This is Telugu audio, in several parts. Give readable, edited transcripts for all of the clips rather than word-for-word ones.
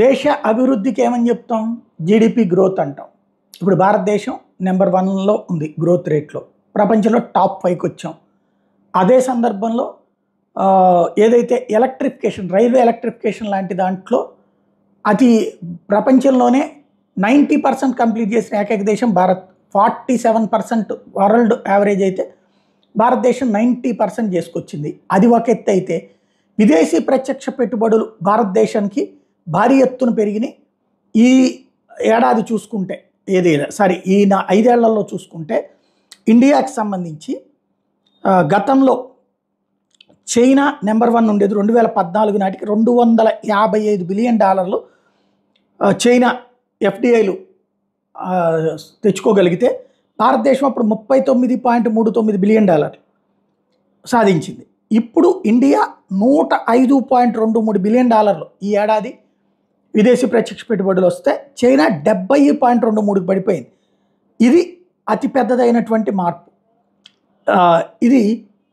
దేశ అభివృద్ధికి ఏమని చెప్తాం? జీడిపి గ్రోత్ అంటాం. ఇప్పుడు భారతదేశం నెంబర్ 1లో ఉంది గ్రోత్ రేట్లో, ప్రపంచంలో టాప్ 5కి వచ్చాం. అదే సందర్భంలో ఏదైతే ఎలక్ట్రిఫికేషన్, రైల్వే ఎలక్ట్రిఫికేషన్ లాంటి దాంట్లో అతి ప్రపంచంలోనే 90% కంప్లీట్ చేసిన ఏకైక దేశం భారత్. 47% వరల్డ్ యావరేజ్ అయితే భారతదేశం 90% చేసుకొచ్చింది. అది ఒక ఎత్తు అయితే, విదేశీ ప్రత్యక్ష పెట్టుబడులు భారతదేశానికి భారీ ఎత్తున పెరిగినాయి. ఈ ఏడాది చూసుకుంటే ఈ 5 ఏళ్లలో చూసుకుంటే ఇండియాకి సంబంధించి గతంలో చైనా నెంబర్ 1 ఉండేది. 2014 నాటికి $255 బిలియన్ చైనా ఎఫ్డిఐలు తెచ్చుకోగలిగితే, భారతదేశం అప్పుడు $39.39 బిలియన్ సాధించింది. ఇప్పుడు ఇండియా $105.23 బిలియన్ ఈ ఏడాది విదేశీ ప్రత్యక్ష పెట్టుబడులు వస్తే, చైనా 70.23కి పడిపోయింది. ఇది అతి పెద్దదైనటువంటి మార్పు. ఇది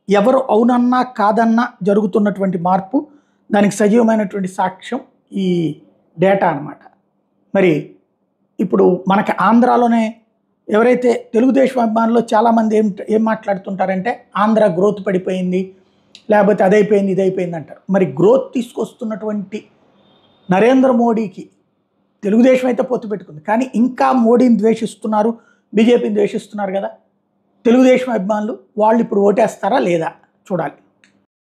ఎవరు అవునన్నా కాదన్నా జరుగుతున్నటువంటి మార్పు. దానికి సజీవమైనటువంటి సాక్ష్యం ఈ డేటా అన్నమాట. మరి ఇప్పుడు మనకి ఆంధ్రాలోనే ఎవరైతే తెలుగుదేశం అభిమానులు చాలామంది ఏం మాట్లాడుతుంటారంటే, ఆంధ్ర గ్రోత్ పడిపోయింది, లేకపోతే అదైపోయింది ఇదైపోయింది అంటారు. మరి గ్రోత్ తీసుకొస్తున్నటువంటి నరేంద్ర మోడీకి తెలుగుదేశం అయితే పొత్తు పెట్టుకుంది, కానీ ఇంకా మోడీని ద్వేషిస్తున్నారు, బీజేపీని ద్వేషిస్తున్నారు కదా తెలుగుదేశం అభిమానులు. వాళ్ళు ఇప్పుడు ఓటేస్తారా లేదా చూడాలి.